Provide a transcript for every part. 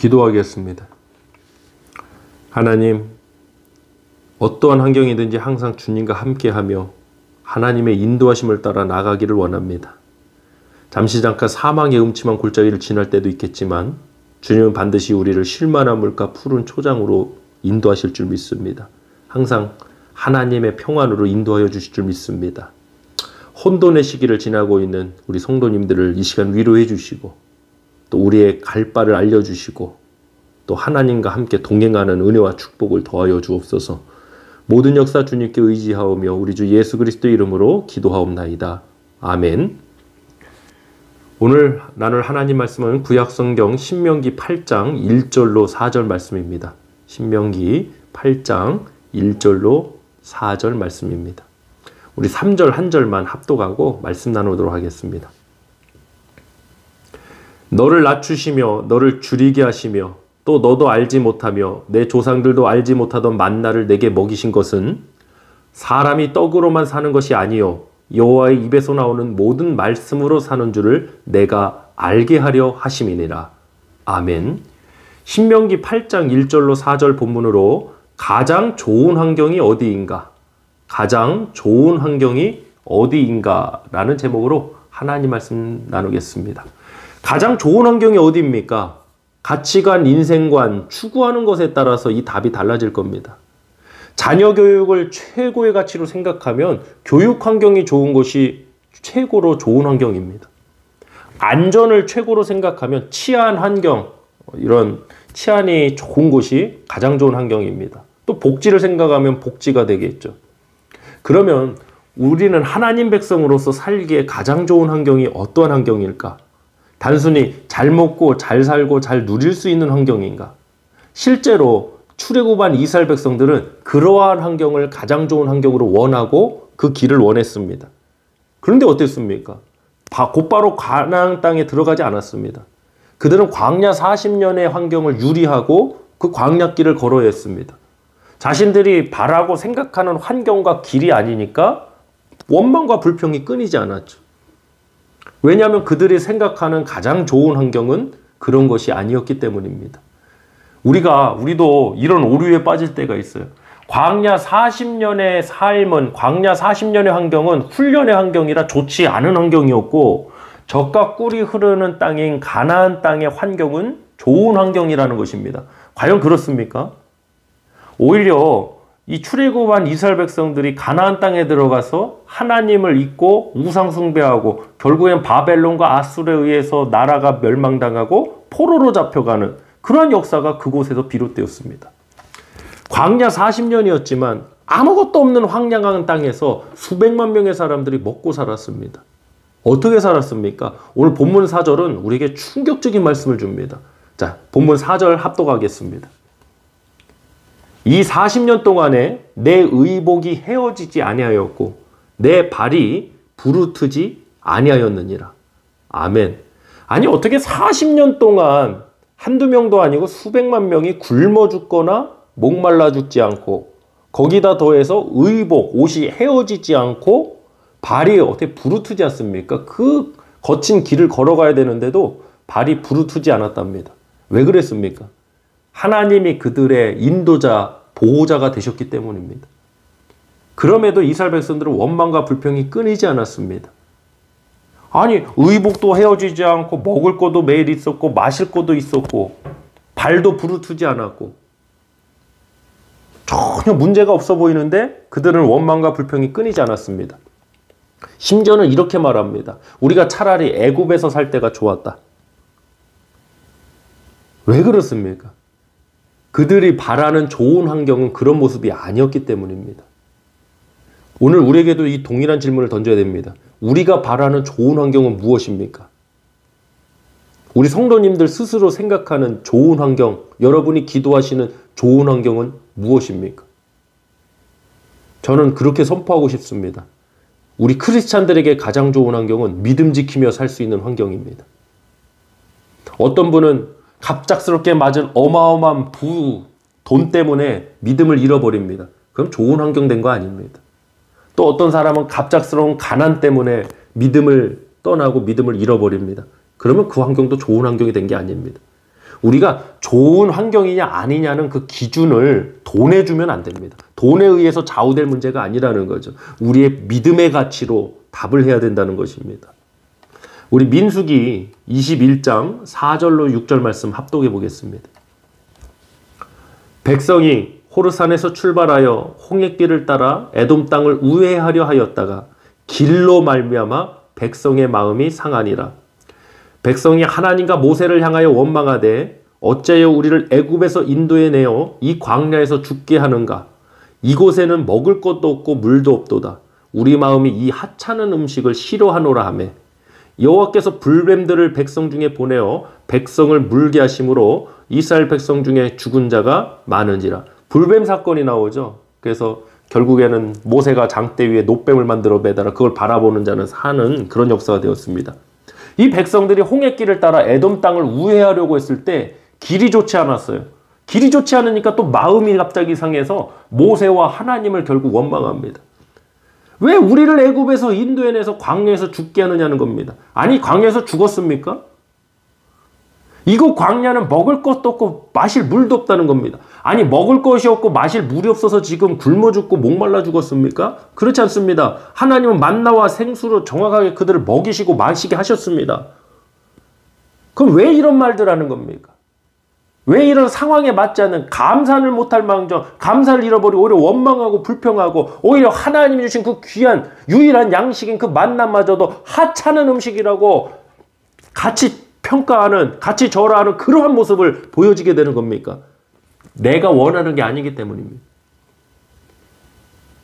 기도하겠습니다. 하나님, 어떠한 환경이든지 항상 주님과 함께하며 하나님의 인도하심을 따라 나가기를 원합니다. 잠시 잠깐 사망의 음침한 골짜기를 지날 때도 있겠지만 주님은 반드시 우리를 쉴만한 물가 푸른 초장으로 인도하실 줄 믿습니다. 항상 하나님의 평안으로 인도하여 주실 줄 믿습니다. 혼돈의 시기를 지나고 있는 우리 성도님들을 이 시간 위로해 주시고 또 우리의 갈 바를 알려주시고 또 하나님과 함께 동행하는 은혜와 축복을 더하여 주옵소서. 모든 역사 주님께 의지하오며 우리 주 예수 그리스도의 이름으로 기도하옵나이다. 아멘. 오늘 나눌 하나님 말씀은 구약성경 신명기 8장 1절로 4절 말씀입니다. 신명기 8장 1절로 4절 말씀입니다. 우리 3절 한 절만 합독하고 말씀 나누도록 하겠습니다. 너를 낮추시며 너를 줄이게 하시며 또 너도 알지 못하며 내 조상들도 알지 못하던 만나를 내게 먹이신 것은 사람이 떡으로만 사는 것이 아니요 여호와의 입에서 나오는 모든 말씀으로 사는 줄을 내가 알게 하려 하심이니라. 아멘. 신명기 8장 1절로 4절 본문으로 가장 좋은 환경이 어디인가? 가장 좋은 환경이 어디인가? 라는 제목으로 하나님 말씀 나누겠습니다. 가장 좋은 환경이 어디입니까? 가치관, 인생관, 추구하는 것에 따라서 이 답이 달라질 겁니다. 자녀 교육을 최고의 가치로 생각하면 교육 환경이 좋은 것이 최고로 좋은 환경입니다. 안전을 최고로 생각하면 치안 환경, 이런 치안이 좋은 곳이 가장 좋은 환경입니다. 또 복지를 생각하면 복지가 되겠죠. 그러면 우리는 하나님 백성으로서 살기에 가장 좋은 환경이 어떠한 환경일까? 단순히 잘 먹고 잘 살고 잘 누릴 수 있는 환경인가? 실제로 출애굽한 이스라엘 백성들은 그러한 환경을 가장 좋은 환경으로 원하고 그 길을 원했습니다. 그런데 어땠습니까? 곧바로 가나안 땅에 들어가지 않았습니다. 그들은 광야 40년의 환경을 유리하고 그 광야길을 걸어야 했습니다. 자신들이 바라고 생각하는 환경과 길이 아니니까 원망과 불평이 끊이지 않았죠. 왜냐하면 그들이 생각하는 가장 좋은 환경은 그런 것이 아니었기 때문입니다. 우리도 이런 오류에 빠질 때가 있어요. 광야 40년의 삶은, 광야 40년의 환경은 훈련의 환경이라 좋지 않은 환경이었고 젖과 꿀이 흐르는 땅인 가나안 땅의 환경은 좋은 환경이라는 것입니다. 과연 그렇습니까? 오히려 이 출애굽한 이스라엘 백성들이 가나안 땅에 들어가서 하나님을 잊고 우상 숭배하고 결국엔 바벨론과 아수르에 의해서 나라가 멸망당하고 포로로 잡혀가는 그러한 역사가 그곳에서 비롯되었습니다. 광야 40년이었지만 아무것도 없는 황량한 땅에서 수백만 명의 사람들이 먹고 살았습니다. 어떻게 살았습니까? 오늘 본문 4절은 우리에게 충격적인 말씀을 줍니다. 자, 본문 4절 합독하겠습니다. 이 40년 동안에 내 의복이 헤어지지 아니하였고 내 발이 부르트지 아니하였느니라. 아멘. 아니 어떻게 40년 동안 한두 명도 아니고 수백만 명이 굶어 죽거나 목말라 죽지 않고 거기다 더해서 의복, 옷이 헤어지지 않고 발이 어떻게 부르트지 않습니까? 그 거친 길을 걸어가야 되는데도 발이 부르트지 않았답니다. 왜 그랬습니까? 하나님이 그들의 인도자, 보호자가 되셨기 때문입니다. 그럼에도 이스라엘 백성들은 원망과 불평이 끊이지 않았습니다. 아니 의복도 헤어지지 않고 먹을 것도 매일 있었고 마실 것도 있었고 발도 부르트지 않았고 전혀 문제가 없어 보이는데 그들은 원망과 불평이 끊이지 않았습니다. 심지어는 이렇게 말합니다. 우리가 차라리 애굽에서 살 때가 좋았다. 왜 그렇습니까? 그들이 바라는 좋은 환경은 그런 모습이 아니었기 때문입니다. 오늘 우리에게도 이 동일한 질문을 던져야 됩니다. 우리가 바라는 좋은 환경은 무엇입니까? 우리 성도님들 스스로 생각하는 좋은 환경, 여러분이 기도하시는 좋은 환경은 무엇입니까? 저는 그렇게 선포하고 싶습니다. 우리 크리스찬들에게 가장 좋은 환경은 믿음 지키며 살 수 있는 환경입니다. 어떤 분은 갑작스럽게 맞은 어마어마한 돈 때문에 믿음을 잃어버립니다. 그럼 좋은 환경 된 거 아닙니다. 또 어떤 사람은 갑작스러운 가난 때문에 믿음을 떠나고 믿음을 잃어버립니다. 그러면 그 환경도 좋은 환경이 된 게 아닙니다. 우리가 좋은 환경이냐 아니냐는 그 기준을 돈에 주면 안 됩니다. 돈에 의해서 좌우될 문제가 아니라는 거죠. 우리의 믿음의 가치로 답을 해야 된다는 것입니다. 우리 민수기 21장 4절로 6절 말씀 합독해 보겠습니다. 백성이 호르산에서 출발하여 홍해길을 따라 에돔 땅을 우회하려 하였다가 길로 말미암아 백성의 마음이 상하니라. 백성이 하나님과 모세를 향하여 원망하되 어찌하여 우리를 애굽에서 인도해 내어 이 광야에서 죽게 하는가? 이곳에는 먹을 것도 없고 물도 없도다. 우리 마음이 이 하찮은 음식을 싫어하노라 하며 여호와께서 불뱀들을 백성 중에 보내어 백성을 물게 하심으로 이스라엘 백성 중에 죽은 자가 많은지라. 불뱀 사건이 나오죠. 그래서 결국에는 모세가 장대 위에 놋뱀을 만들어 매달아 그걸 바라보는 자는 사는 그런 역사가 되었습니다. 이 백성들이 홍해길을 따라 에돔 땅을 우회하려고 했을 때 길이 좋지 않았어요. 길이 좋지 않으니까 또 마음이 갑자기 상해서 모세와 하나님을 결국 원망합니다. 왜 우리를 애굽에서 인도해내서 광야에서 죽게 하느냐는 겁니다. 아니 광야에서 죽었습니까? 이거 광야는 먹을 것도 없고 마실 물도 없다는 겁니다. 아니 먹을 것이 없고 마실 물이 없어서 지금 굶어 죽고 목말라 죽었습니까? 그렇지 않습니다. 하나님은 만나와 생수로 정확하게 그들을 먹이시고 마시게 하셨습니다. 그럼 왜 이런 말들 하는 겁니까? 왜 이런 상황에 맞지 않는 감사를 못할 망정 감사를 잃어버리고 오히려 원망하고 불평하고 오히려 하나님이 주신 그 귀한 유일한 양식인 그 만나마저도 하찮은 음식이라고 같이 평가하는 같이 절하하는 그러한 모습을 보여지게 되는 겁니까? 내가 원하는 게 아니기 때문입니다.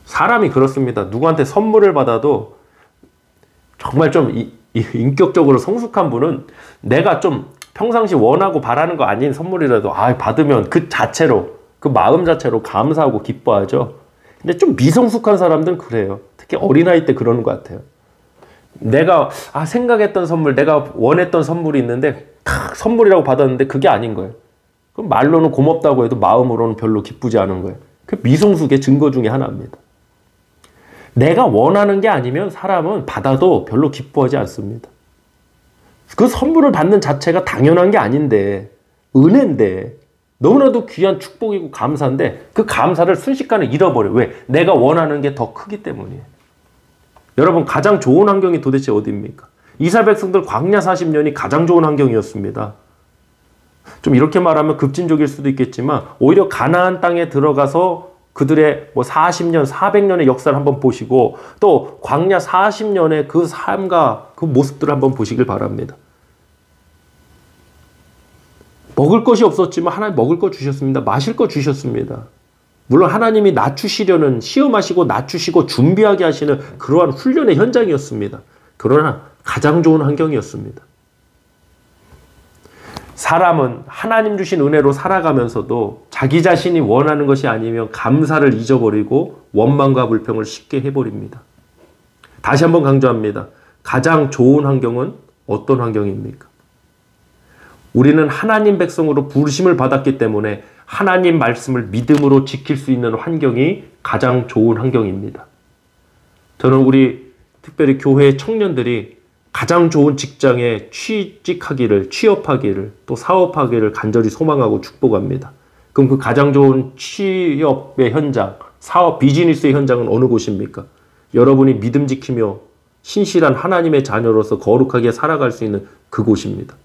사람이 그렇습니다. 누구한테 선물을 받아도 정말 좀 인격적으로 성숙한 분은 내가 좀 평상시 원하고 바라는 거 아닌 선물이라도 받으면 그 자체로 그 마음 자체로 감사하고 기뻐하죠. 근데 좀 미성숙한 사람들은 그래요. 특히 어린아이 때 그러는 것 같아요. 내가 생각했던 선물 내가 원했던 선물이 있는데 선물이라고 받았는데 그게 아닌 거예요. 그럼 말로는 고맙다고 해도 마음으로는 별로 기쁘지 않은 거예요. 그 미성숙의 증거 중에 하나입니다. 내가 원하는 게 아니면 사람은 받아도 별로 기뻐하지 않습니다. 그 선물을 받는 자체가 당연한 게 아닌데 은혜인데 너무나도 귀한 축복이고 감사인데 그 감사를 순식간에 잃어버려요. 왜? 내가 원하는 게 더 크기 때문이에요. 여러분 가장 좋은 환경이 도대체 어디입니까? 이스라엘 백성들 광야 40년이 가장 좋은 환경이었습니다. 좀 이렇게 말하면 급진적일 수도 있겠지만 오히려 가나안 땅에 들어가서 그들의 40년, 400년의 역사를 한번 보시고 또 광야 40년의 그 삶과 그 모습들을 한번 보시길 바랍니다. 먹을 것이 없었지만 하나님 먹을 거 주셨습니다. 마실 거 주셨습니다. 물론 하나님이 낮추시려는 시험하시고 낮추시고 준비하게 하시는 그러한 훈련의 현장이었습니다. 그러나 가장 좋은 환경이었습니다. 사람은 하나님 주신 은혜로 살아가면서도 자기 자신이 원하는 것이 아니면 감사를 잊어버리고 원망과 불평을 쉽게 해버립니다. 다시 한번 강조합니다. 가장 좋은 환경은 어떤 환경입니까? 우리는 하나님 백성으로 부르심을 받았기 때문에 하나님 말씀을 믿음으로 지킬 수 있는 환경이 가장 좋은 환경입니다. 저는 우리 특별히 교회 청년들이 가장 좋은 직장에 취업하기를 또 사업하기를 간절히 소망하고 축복합니다. 그럼 그 가장 좋은 취업의 현장, 사업 비즈니스의 현장은 어느 곳입니까? 여러분이 믿음 지키며 신실한 하나님의 자녀로서 거룩하게 살아갈 수 있는 그곳입니다.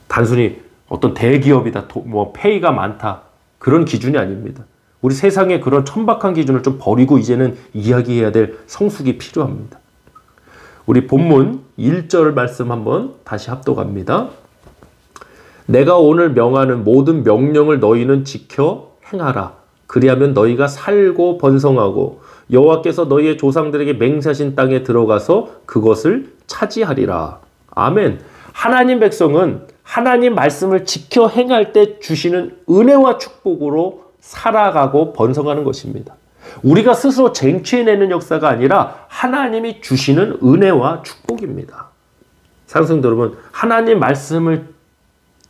단순히 어떤 대기업이다, 페이가 많다 그런 기준이 아닙니다. 우리 세상의 그런 천박한 기준을 좀 버리고 이제는 이야기해야 될 성숙이 필요합니다. 우리 본문 1절 말씀 한번 다시 합독합니다. 내가 오늘 명하는 모든 명령을 너희는 지켜 행하라. 그리하면 너희가 살고 번성하고 여호와께서 너희의 조상들에게 맹세하신 땅에 들어가서 그것을 차지하리라. 아멘. 하나님 백성은 하나님 말씀을 지켜 행할 때 주시는 은혜와 축복으로 살아가고 번성하는 것입니다. 우리가 스스로 쟁취해내는 역사가 아니라 하나님이 주시는 은혜와 축복입니다. 사랑하는 여러분, 하나님 말씀을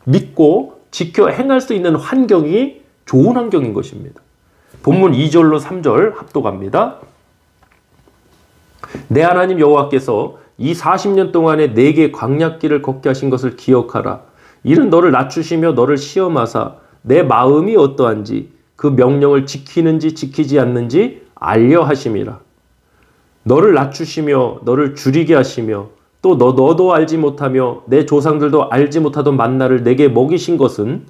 믿고 지켜 행할 수 있는 환경이 좋은 환경인 것입니다. 본문 2절로 3절 합독합니다. 내 하나님 여호와께서 이 40년 동안에 내게 광야길을 걷게 하신 것을 기억하라. 이는 너를 낮추시며 너를 시험하사 내 마음이 어떠한지 그 명령을 지키는지 지키지 않는지 알려 하심이라. 너를 낮추시며 너를 줄이게 하시며 또 너도 알지 못하며 내 조상들도 알지 못하던 만나를 내게 먹이신 것은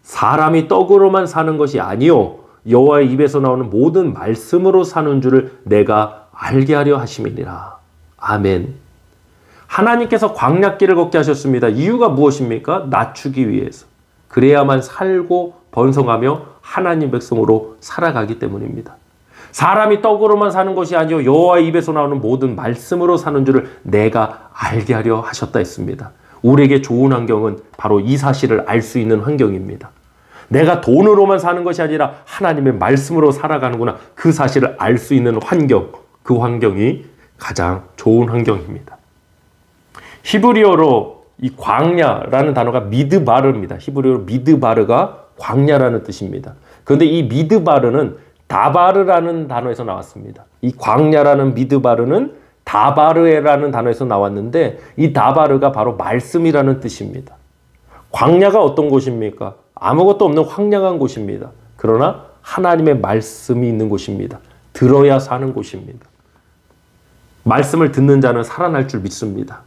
사람이 떡으로만 사는 것이 아니요 여호와의 입에서 나오는 모든 말씀으로 사는 줄을 내가 알게 하려 하심이니라. 아멘. 하나님께서 광야길을 걷게 하셨습니다. 이유가 무엇입니까? 낮추기 위해서. 그래야만 살고 번성하며 하나님 백성으로 살아가기 때문입니다. 사람이 떡으로만 사는 것이 아니요 여호와의 입에서 나오는 모든 말씀으로 사는 줄을 내가 알게 하려 하셨다 했습니다. 우리에게 좋은 환경은 바로 이 사실을 알 수 있는 환경입니다. 내가 돈으로만 사는 것이 아니라 하나님의 말씀으로 살아가는구나. 그 사실을 알 수 있는 환경, 그 환경이 가장 좋은 환경입니다. 히브리어로 이 광야라는 단어가 미드바르입니다. 히브리어로 미드바르가 광야라는 뜻입니다. 그런데 이 미드바르는 다바르라는 단어에서 나왔습니다. 이 광야라는 미드바르는 다바르에라는 단어에서 나왔는데 이 다바르가 바로 말씀이라는 뜻입니다. 광야가 어떤 곳입니까? 아무것도 없는 황량한 곳입니다. 그러나 하나님의 말씀이 있는 곳입니다. 들어야 사는 곳입니다. 말씀을 듣는 자는 살아날 줄 믿습니다.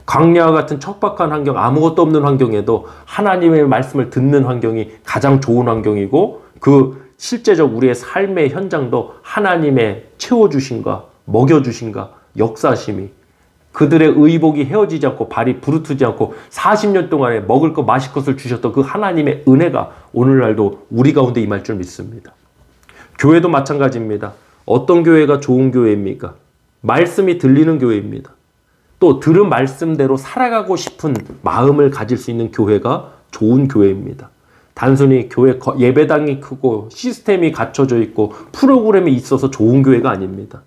광야와 같은 척박한 환경, 아무것도 없는 환경에도 하나님의 말씀을 듣는 환경이 가장 좋은 환경이고 그 실제적 우리의 삶의 현장도 하나님의 채워주신가, 먹여주신가, 역사심이 그들의 의복이 헤어지지 않고 발이 부르트지 않고 40년 동안에 먹을 것 마실 것을 주셨던 그 하나님의 은혜가 오늘날도 우리 가운데 임할 줄 믿습니다. 교회도 마찬가지입니다. 어떤 교회가 좋은 교회입니까? 말씀이 들리는 교회입니다. 또 들은 말씀대로 살아가고 싶은 마음을 가질 수 있는 교회가 좋은 교회입니다. 단순히 교회 예배당이 크고 시스템이 갖춰져 있고 프로그램이 있어서 좋은 교회가 아닙니다.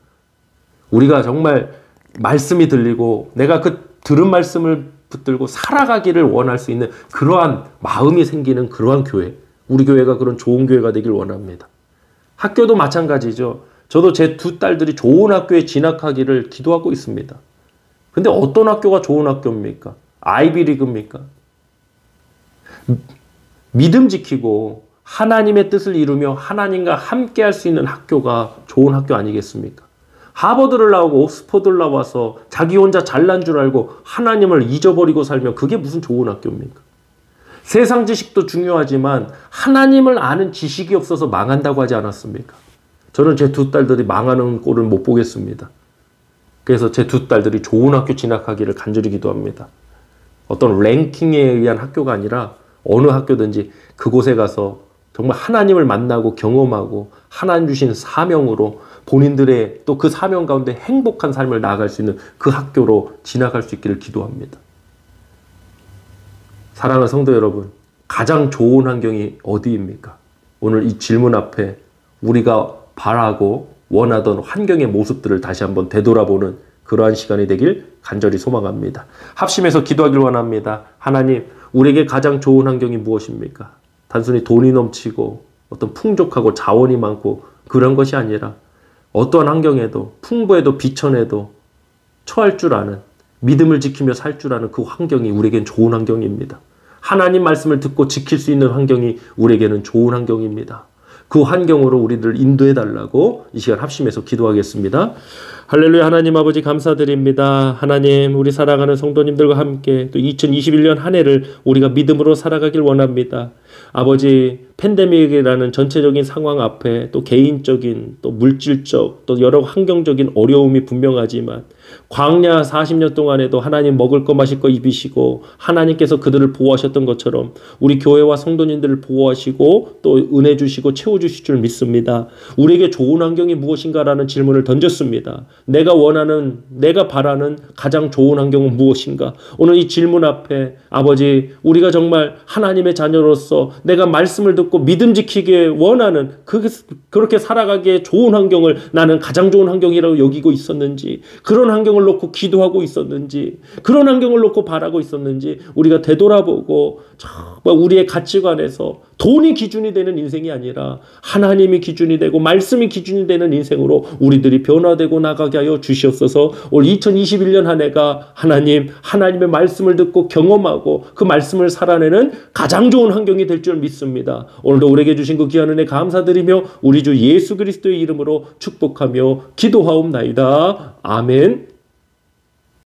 우리가 정말 말씀이 들리고 내가 그 들은 말씀을 붙들고 살아가기를 원할 수 있는 그러한 마음이 생기는 그러한 교회. 우리 교회가 그런 좋은 교회가 되길 원합니다. 학교도 마찬가지죠. 저도 제 두 딸들이 좋은 학교에 진학하기를 기도하고 있습니다. 근데 어떤 학교가 좋은 학교입니까? 아이비리그입니까? 믿음 지키고 하나님의 뜻을 이루며 하나님과 함께 할 수 있는 학교가 좋은 학교 아니겠습니까? 하버드를 나오고 옥스퍼드를 나와서 자기 혼자 잘난 줄 알고 하나님을 잊어버리고 살면 그게 무슨 좋은 학교입니까? 세상 지식도 중요하지만 하나님을 아는 지식이 없어서 망한다고 하지 않았습니까? 저는 제 두 딸들이 망하는 꼴을 못 보겠습니다. 그래서 제 두 딸들이 좋은 학교 진학하기를 간절히 기도합니다. 어떤 랭킹에 의한 학교가 아니라 어느 학교든지 그곳에 가서 정말 하나님을 만나고 경험하고 하나님 주신 사명으로 본인들의 또 그 사명 가운데 행복한 삶을 나아갈 수 있는 그 학교로 진학할 수 있기를 기도합니다. 사랑하는 성도 여러분, 가장 좋은 환경이 어디입니까? 오늘 이 질문 앞에 우리가 바라고 원하던 환경의 모습들을 다시 한번 되돌아보는 그러한 시간이 되길 간절히 소망합니다. 합심해서 기도하길 원합니다. 하나님, 우리에게 가장 좋은 환경이 무엇입니까? 단순히 돈이 넘치고 어떤 풍족하고 자원이 많고 그런 것이 아니라 어떠한 환경에도 풍부해도 비천해도 처할 줄 아는 믿음을 지키며 살 줄 아는 그 환경이 우리에겐 좋은 환경입니다. 하나님 말씀을 듣고 지킬 수 있는 환경이 우리에게는 좋은 환경입니다. 그 환경으로 우리를 인도해 달라고 이 시간 합심해서 기도하겠습니다. 할렐루야. 하나님 아버지 감사드립니다. 하나님, 우리 사랑하는 성도님들과 함께 또 2021년 한 해를 우리가 믿음으로 살아가길 원합니다. 아버지, 팬데믹이라는 전체적인 상황 앞에 또 개인적인 또 물질적 또 여러 환경적인 어려움이 분명하지만 광야 40년 동안에도 하나님 먹을 거 마실 거 입히시고 하나님께서 그들을 보호하셨던 것처럼 우리 교회와 성도님들을 보호하시고 또 은혜 주시고 채워주실 줄 믿습니다. 우리에게 좋은 환경이 무엇인가라는 질문을 던졌습니다. 내가 원하는, 내가 바라는 가장 좋은 환경은 무엇인가? 오늘 이 질문 앞에 아버지, 우리가 정말 하나님의 자녀로서 내가 말씀을 듣고 믿음 지키기에 원하는 그렇게 살아가기에 좋은 환경을 나는 가장 좋은 환경이라고 여기고 있었는지, 그런 환경을 놓고 기도하고 있었는지, 그런 환경을 놓고 바라고 있었는지 우리가 되돌아보고 우리의 가치관에서 돈이 기준이 되는 인생이 아니라 하나님이 기준이 되고 말씀이 기준이 되는 인생으로 우리들이 변화되고 나가게 하여 주시옵소서. 올 2021년 한 해가 하나님의 말씀을 듣고 경험하고 그 말씀을 살아내는 가장 좋은 환경이 될 줄 믿습니다. 오늘도 우리에게 주신 그 귀한 은혜 감사드리며 우리 주 예수 그리스도의 이름으로 축복하며 기도하옵나이다. 아멘.